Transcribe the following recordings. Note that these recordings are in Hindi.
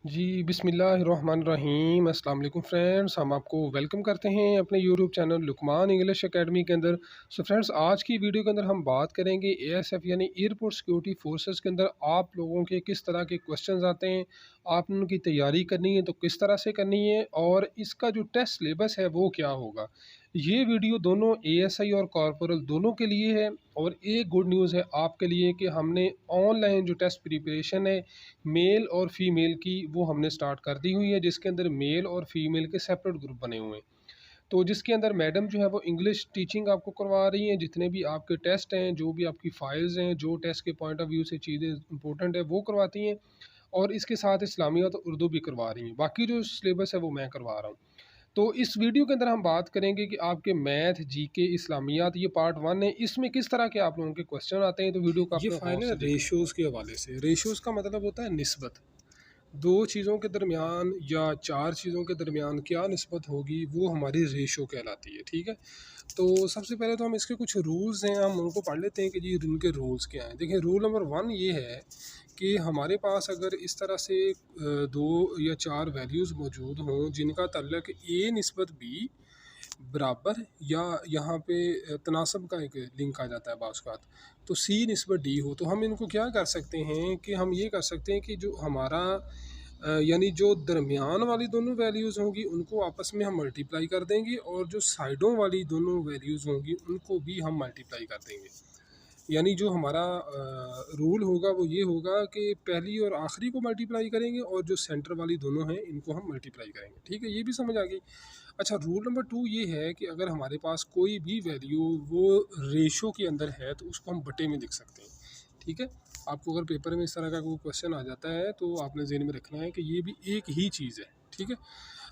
जी, बिस्मिल्लाहिर्रहमानिर्रहीम। अस्सलाम वालेकुम फ्रेंड्स, हम आपको वेलकम करते हैं अपने YouTube channel Lukman English academy के अंदर। सो फ्रेंड्स, आज की वीडियो के अंदर हम बात करेंगे एएसएफ यानी एयरपोर्ट सिक्योरिटी फोर्सेस के अंदर आप लोगों के किस तरह के क्वेश्चंस आते हैं, आपने उनकी तैयारी करनी है तो किस तरह से करनी है और इसका जो टेस्ट सिलेबस है वो क्या होगा। ये वीडियो दोनों एएसआई और कॉर्पोरल दोनों के लिए है। और एक गुड न्यूज़ है आपके लिए कि हमने ऑनलाइन जो टेस्ट प्रिपरेशन है मेल और फीमेल की वो हमने स्टार्ट कर दी हुई है, जिसके अंदर मेल और फीमेल के सेपरेट ग्रुप बने हुए हैं। तो जिसके अंदर मैडम जो है वो इंग्लिश टीचिंग आपको करवा रही हैं, जितने भी आपके टेस्ट हैं, जो भी आपकी फाइल्स हैं, जो टेस्ट के पॉइंट ऑफ व्यू से चीज़ें इंपॉर्टेंट है वो करवाती हैं। और इसके साथ इस्लामियात और उर्दू भी करवा रही हैं। बाकी जो सिलेबस है वो मैं करवा रहा हूँ। तो इस वीडियो के अंदर हम बात करेंगे कि आपके मैथ, जीके, इस्लामियात, ये पार्ट वन है, इसमें किस तरह के आप लोगों के क्वेश्चन आते हैं। तो वीडियो को ये आपने गौर फाइल है से देखना है। रेशोज़ के हवाले से। रेशोज़ का मतलब होता है निस्बत। दो चीज़ों के दरमियान या चार चीज़ों के दरमियान क्या निस्बत होगी वो हमारी रेशो कहलाती है। ठीक है। तो सबसे पहले तो हम इसके कुछ रूल्स हैं, हम उनको पढ़ लेते हैं कि जी इनके रूल्स क्या हैं। देखिए, रूल नंबर वन ये है कि हमारे पास अगर इस तरह से दो या चार वैल्यूज़ मौजूद हों जिनका ताल्लुक ए निस्बत बी बराबर या यहाँ पे तनासब का एक लिंक आ जाता है बाज़ औक़ात, तो सी निस्बत डी हो, तो हम इनको क्या कर सकते हैं कि हम ये कर सकते हैं कि जो हमारा यानी जो दरमियान वाली दोनों वैल्यूज़ होंगी उनको आपस में हम मल्टीप्लाई कर देंगे और जो साइडों वाली दोनों वैल्यूज़ होंगी उनको भी हम मल्टीप्लाई कर देंगे। यानी जो हमारा रूल होगा वो ये होगा कि पहली और आखिरी को मल्टीप्लाई करेंगे और जो सेंटर वाली दोनों हैं इनको हम मल्टीप्लाई करेंगे। ठीक है, ये भी समझ आ गई। अच्छा, रूल नंबर टू ये है कि अगर हमारे पास कोई भी वैल्यू वो रेशो के अंदर है तो उसको हम बटे में लिख सकते हैं। ठीक है, आपको अगर पेपर में इस तरह का कोई क्वेश्चन आ जाता है तो आपने ज़हन में रखना है कि ये भी एक ही चीज़ है। ठीक है।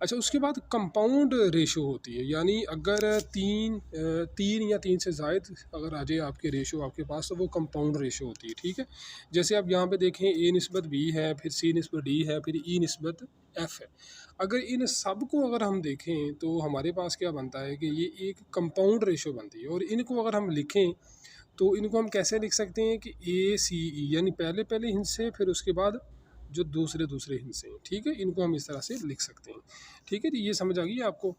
अच्छा, उसके बाद कंपाउंड रेशो होती है, यानी अगर तीन या तीन से ज़ायद अगर आ जाए आपके रेशो आपके पास तो वो कंपाउंड रेशो होती है। ठीक है। जैसे आप यहाँ पे देखें, ए निस्बत बी है, फिर सी निस्बत डी है, फिर ई निस्बत एफ़ है। अगर इन सब को अगर हम देखें तो हमारे पास क्या बनता है कि ये एक कंपाउंड रेशो बनती है। और इनको अगर हम लिखें तो इनको हम कैसे लिख सकते हैं कि ए सी ई, यानी पहले पहले हिस्से फिर उसके बाद जो दूसरे दूसरे हिस्से हैं। ठीक है, इनको हम इस तरह से लिख सकते हैं। ठीक है जी, ये समझ आ गई आपको।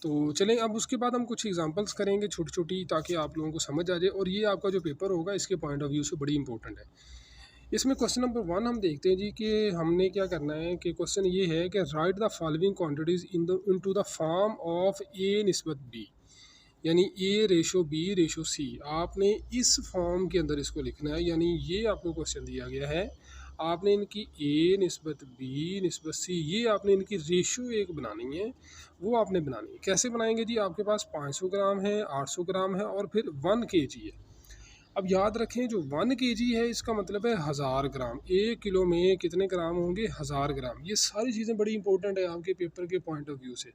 तो चलें, अब उसके बाद हम कुछ एग्जांपल्स करेंगे छोटी छोटी, ताकि आप लोगों को समझ आ जाए। और ये आपका जो पेपर होगा इसके पॉइंट ऑफ व्यू से बड़ी इंपॉर्टेंट है। इसमें क्वेश्चन नंबर वन हम देखते हैं जी कि हमने क्या करना है। कि क्वेश्चन ये है कि write the following quantities into the form of a निस्बत बी, यानी A ratio B ratio C. आपने इस फॉर्म के अंदर इसको लिखना है, यानी ये आपको क्वेश्चन दिया गया है। आपने इनकी ए निस्बत बी निस्बत सी, ये आपने इनकी रेशो एक बनानी है। वो आपने बनानी है। कैसे बनाएंगे जी? आपके पास 500 ग्राम है, 800 ग्राम है और फिर 1 kg है। अब याद रखें, जो 1 kg है इसका मतलब है 1000 ग्राम। 1 किलो में कितने ग्राम होंगे? 1000 ग्राम। ये सारी चीज़ें बड़ी इंपॉर्टेंट है आपके पेपर के पॉइंट ऑफ व्यू से।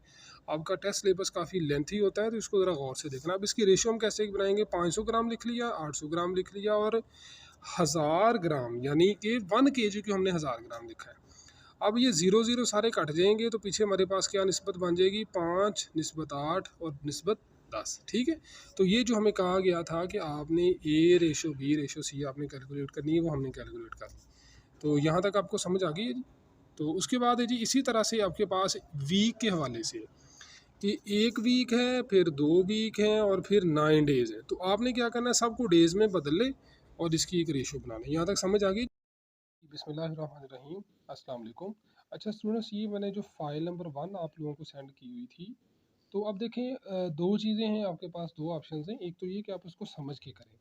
आपका टेस्ट सिलेबस काफ़ी लेंथी होता है तो इसको ज़रा गौर से देखना। अब इसकी रेशियो हम कैसे बनाएंगे? 500 ग्राम लिख लिया, 800 ग्राम लिख लिया और 1000 ग्राम, यानी कि 1 kg को हमने 1000 ग्राम लिखा है। अब ये ज़ीरो ज़ीरो सारे कट जाएंगे तो पीछे हमारे पास क्या निस्बत बन जाएगी? 5 निस्बत 8 और निस्बत 10। ठीक है। तो ये जो हमें कहा गया था कि आपने ए रेशो बी रेशो सी आपने कैलकुलेट करनी है, वो हमने कैलकुलेट कर दी। तो यहाँ तक आपको समझ आ गई है जी। तो उसके बाद है जी, इसी तरह से आपके पास वीक के हवाले से कि 1 वीक है, फिर 2 वीक हैं और फिर 9 डेज़ है। तो आपने क्या करना है, सबको डेज़ में बदल ले और इसकी एक रेशो बनाना है। यहाँ तक समझ आ गई? बिस्मिल्लाहिर्रहमानिर्रहीम। अस्सलाम वालेकुम। अच्छा स्टूडेंट्स, ये मैंने जो फाइल नंबर वन आप लोगों को सेंड की हुई थी, तो अब देखें, दो चीज़ें हैं आपके पास, दो ऑप्शन हैं। एक तो ये कि आप इसको समझ के करें।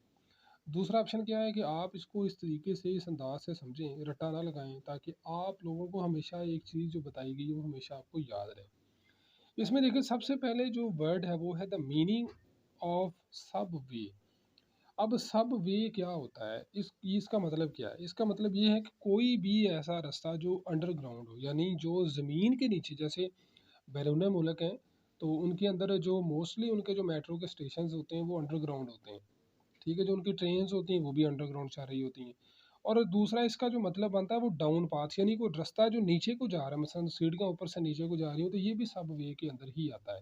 दूसरा ऑप्शन क्या है कि आप इसको इस तरीके से, इस अंदाज से समझें, रट्टा ना लगाएं, ताकि आप लोगों को हमेशा एक चीज़ जो बताई गई है वो हमेशा आपको याद रहे। इसमें देखिए, सबसे पहले जो वर्ड है वो है द मीनिंग ऑफ सब वे। अब सब वे क्या होता है? इसका मतलब क्या है? इसका मतलब ये है कि कोई भी ऐसा रास्ता जो अंडरग्राउंड हो, यानी जो ज़मीन के नीचे, जैसे बैरून मुल्क हैं तो उनके अंदर जो मोस्टली उनके जो मेट्रो के स्टेशन होते हैं वो अंडरग्राउंड होते हैं। ठीक है, जो उनकी ट्रेन्स होती हैं वो भी अंडरग्राउंड चल रही होती हैं। और दूसरा इसका जो मतलब बनता है वो डाउन पाथ, यानी कोई रास्ता जो नीचे को जा रहा है, मसलन सीढ़ियाँ ऊपर से नीचे को जा रही हो, तो ये भी सब वे के अंदर ही आता है।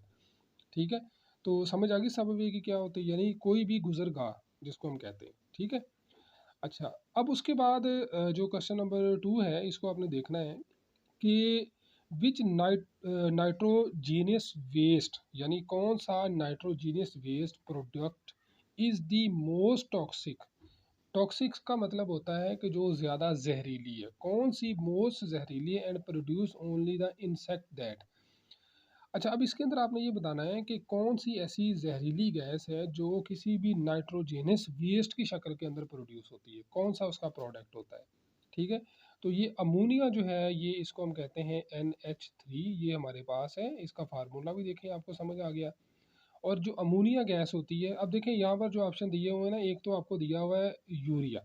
ठीक है। तो समझ आ गई सब वे की क्या होती है, यानी कोई भी गुजरगाह जिसको हम कहते हैं। ठीक है। अच्छा, अब उसके बाद जो क्वेश्चन नंबर टू है इसको आपने देखना है कि विच नाइट्रोजीनियस वेस्ट, यानी कौन सा nitrogenous waste product is the most toxic. Toxic का मतलब होता है कि जो ज़्यादा जहरीली है, कौन सी मोस्ट जहरीली and produce only the insect that. अच्छा, अब इसके अंदर आपने ये बताना है कि कौन सी ऐसी जहरीली गैस है जो किसी भी नाइट्रोजेनस वेस्ट की शक्ल के अंदर प्रोड्यूस होती है, कौन सा उसका प्रोडक्ट होता है। ठीक है, तो ये अमोनिया जो है, ये इसको हम कहते हैं NH3, ये हमारे पास है। इसका फार्मूला भी देखें, आपको समझ आ गया। और जो अमोनिया गैस होती है, अब देखें यहाँ पर जो ऑप्शन दिए हुए हैं ना, एक तो आपको दिया हुआ है यूरिया,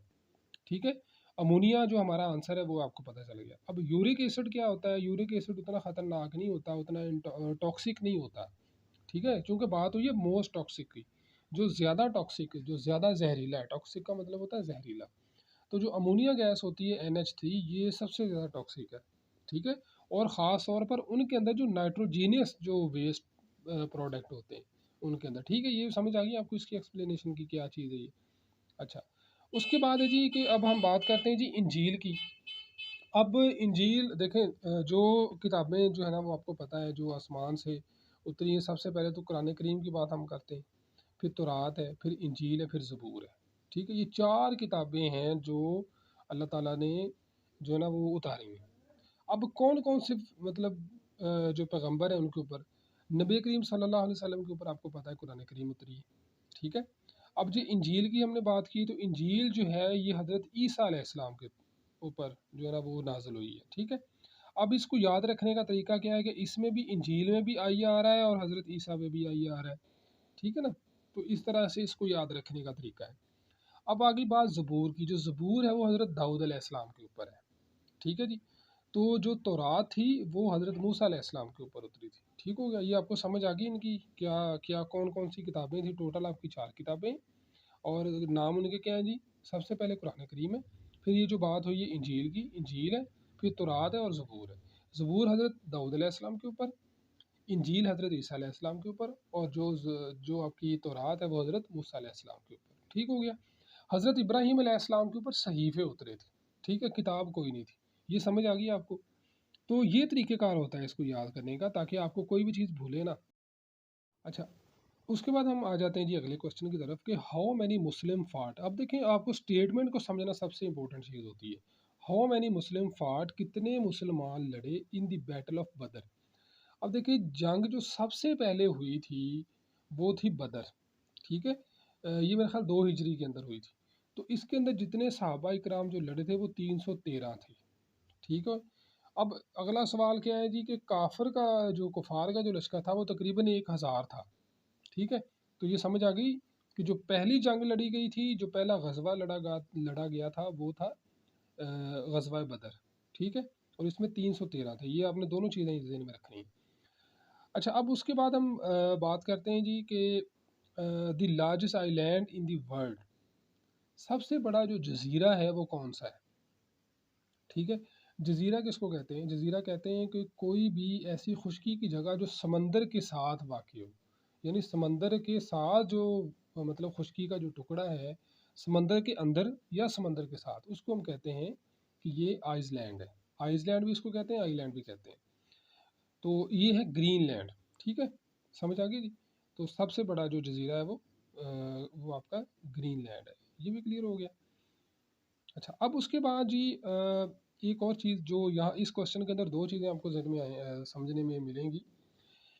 ठीक है। अमोनिया जो हमारा आंसर है वो आपको पता चल गया। अब यूरिक एसिड क्या होता है, यूरिक एसिड उतना खतरनाक नहीं होता, उतना टॉक्सिक नहीं होता, ठीक है, क्योंकि बात हुई है मोस्ट टॉक्सिक की। जो ज़्यादा टॉक्सिक, जो ज़्यादा जहरीला है, टॉक्सिक का मतलब होता है जहरीला। तो जो अमोनिया गैस होती है NH3, ये सबसे ज़्यादा टॉक्सिक है, ठीक है। और ख़ास तौर पर उनके अंदर जो नाइट्रोजीनियस जो वेस्ट प्रोडक्ट होते हैं उनके अंदर, ठीक है। ये समझ आ गई आपको इसकी एक्सप्लेनेशन की क्या चीज़ है ये। अच्छा, उसके बाद है जी कि अब हम बात करते हैं जी इंजील की। अब इंजील देखें, जो किताबें जो है ना वो आपको पता है जो आसमान से उतरी हैं, सबसे पहले तो कुरान करीम की बात हम करते हैं, फिर तौरात है, फिर इंजील है, फिर ज़बूर है, ठीक है। ये चार किताबें हैं जो अल्लाह ताला ने जो है ना वो उतारी हैं। अब कौन कौन से मतलब जो पैगंबर है उनके ऊपर, नबी करीम सल्लल्लाहु अलैहि वसल्लम के ऊपर आपको पता है कुरान करीम उतरी है, ठीक है। अब जो इंजील की हमने बात की, तो इंजील जो है ये हज़रत ईसा अलैहिस्सलाम के ऊपर जो है ना वो नाज़िल हुई है, ठीक है। अब इसको याद रखने का तरीका क्या है कि इसमें भी, इंजील में भी आई आ रहा है और हज़रत ईसा में भी आई आ रहा है, ठीक है ना। तो इस तरह से इसको याद रखने का तरीका है। अब आगे बात ज़बूर की, जो ज़बूर है वो हज़रत दाऊद अलैहिस्सलाम के ऊपर है, ठीक है जी। तो जो तौरात थी वो हज़रत मूसा अलैहिस्सलाम के ऊपर उतरी थी, ठीक हो गया। ये आपको समझ आ गई इनकी क्या क्या कौन कौन सी किताबें थी, टोटल आपकी चार किताबें। और नाम उनके क्या हैं जी, सबसे पहले कुरान करीम है, फिर ये जो बात हुई है इंजील की, इंजील है, फिर तौरात है और ज़बूर है। ज़बूर हज़रत दाऊद अलैहिस्सलाम के ऊपर, इंजील हज़रत ईसा अलैहिस्सलाम के ऊपर, और जो आपकी तौरात है वो हज़रत मूसा अलैहिस्सलाम के ऊपर, ठीक हो गया। हज़रत इब्राहीम अलैहिस्सलाम के ऊपर सहीफ़े उतरे थे, ठीक है, किताब कोई नहीं थी। ये समझ आ गई आपको। तो ये तरीक़ेकार होता है इसको याद करने का, ताकि आपको कोई भी चीज़ भूले ना। अच्छा, उसके बाद हम आ जाते हैं जी अगले क्वेश्चन की तरफ कि हाउ मैनी मुस्लिम फाट। अब देखें, आपको स्टेटमेंट को समझना सबसे इंपॉर्टेंट चीज़ होती है। हाउ मैनी मुस्लिम फाट, कितने मुसलमान लड़े इन द बैटल ऑफ बदर। अब देखिए, जंग जो सबसे पहले हुई थी वो थी बदर, ठीक है। ये मेरे ख्याल 2 हिजरी के अंदर हुई थी। तो इसके अंदर जितने सहाबा इकराम जो लड़े थे वो 313 थे, ठीक है। अब अगला सवाल क्या है जी कि काफिर का, जो कुफार का जो लश्कर था वो तकरीबन 1000 था, ठीक है। तो ये समझ आ गई कि जो पहली जंग लड़ी गई थी, जो पहला गजवा लड़ा गया था वो था गजवा बदर, ठीक है। और इसमें 313 थे। ये आपने दोनों चीज़ें ज़हन में रखनी है। अच्छा, अब उसके बाद हम बात करते हैं जी कि the largest island in the world, सबसे बड़ा जो जजीरा है वो कौन सा है, ठीक है। जजीरा किसको कहते हैं, जजीरा कहते हैं कि कोई भी ऐसी खुशकी की जगह जो समंदर के साथ वाक़ई हो, यानी समंदर के साथ जो मतलब खुशकी का जो टुकड़ा है समंदर के अंदर या समंदर के साथ, उसको हम कहते हैं कि ये आइसलैंड है। आइसलैंड भी इसको कहते हैं, आइलैंड भी कहते हैं। तो ये है ग्रीनलैंड, ठीक है, समझ आ गई जी। तो सबसे बड़ा जो जजीरा है वो आपका ग्रीनलैंड है। ये भी क्लियर हो गया। अच्छा, अब उसके बाद जी एक और चीज़ जो यहाँ इस क्वेश्चन के अंदर, दो चीज़ें आपको जहन में समझने में मिलेंगी।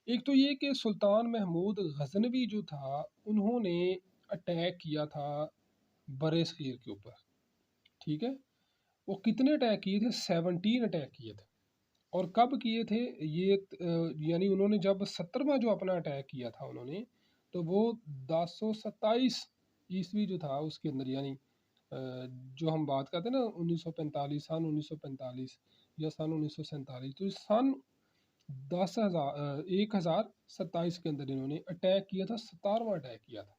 एक तो ये कि सुल्तान महमूद गजनवी जो था, उन्होंने अटैक किया था बर सगीर के ऊपर, ठीक है। वो कितने अटैक किए थे, 17 अटैक किए थे। और कब किए थे ये, यानी उन्होंने जब 17वां जो अपना अटैक किया था उन्होंने, तो वो 1027 ईस्वी जो था उसके अंदर, यानी जो हम बात करते हैं ना 1945, सन 1945 या सन 1947, तो इस सन 1027 के अंदर इन्होंने अटैक किया था, 17वां अटैक किया था,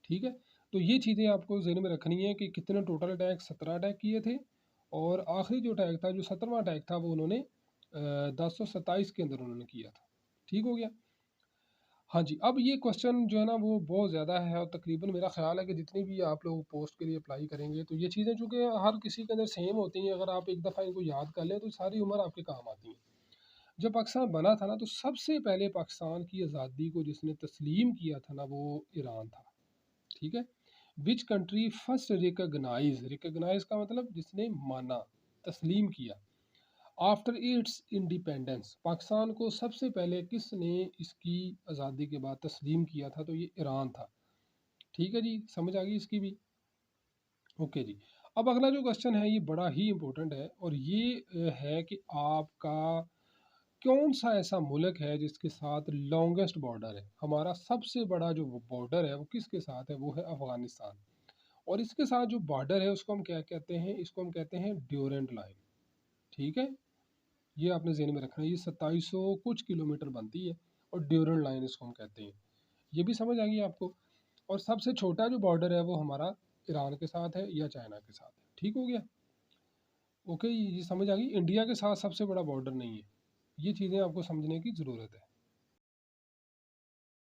ठीक है। तो ये चीज़ें आपको जहन में रखनी है कि कितने टोटल अटैक, 17 अटैक किए थे। और आखिरी जो अटैक था, जो 17वां अटैक था, वो उन्होंने 1027 के अंदर उन्होंने किया था, ठीक हो गया। हाँ जी, अब ये क्वेश्चन जो है ना वो बहुत ज़्यादा है और तकरीबन मेरा ख़्याल है कि जितनी भी आप लोग पोस्ट के लिए अप्लाई करेंगे तो ये चीज़ें चूँकि हर किसी के अंदर सेम होती हैं, अगर आप एक दफ़ा इनको याद कर लें तो सारी उम्र आपके काम आती हैं। जब पाकिस्तान बना था ना तो सबसे पहले पाकिस्तान की आज़ादी को जिसने तस्लीम किया था ना वो ईरान था, ठीक है? Which country first recognise, recognise का मतलब जिसने माना, तस्लीम किया। आफ्टर इट्स इंडिपेंडेंस, पाकिस्तान को सबसे पहले किसने इसकी आज़ादी के बाद तस्लीम किया था, तो ये ईरान था। ठीक है जी, समझ आ गई इसकी भी। ओके जी। अब अगला जो क्वेश्चन है ये बड़ा ही इंपॉर्टेंट है और ये है कि आपका कौन सा ऐसा मुल्क है जिसके साथ लॉन्गेस्ट बॉर्डर है। हमारा सबसे बड़ा जो बॉर्डर है वो किसके साथ है, वो है अफगानिस्तान। और इसके साथ जो बॉर्डर है उसको हम क्या कहते हैं, इसको हम कहते हैं ड्यूरेंट लाइन। ठीक है, ये आपने ज़हन में रखना है, ये 2700 कुछ किलोमीटर बनती है और ड्यूरल लाइन इसको हम कहते हैं। ये भी समझ आ गई आपको। और सबसे छोटा जो बॉर्डर है वो हमारा ईरान के साथ है या चाइना के साथ है। ठीक हो गया। ओके, ये समझ आ गई। इंडिया के साथ सबसे बड़ा बॉर्डर नहीं है। ये चीज़ें आपको समझने की ज़रूरत है।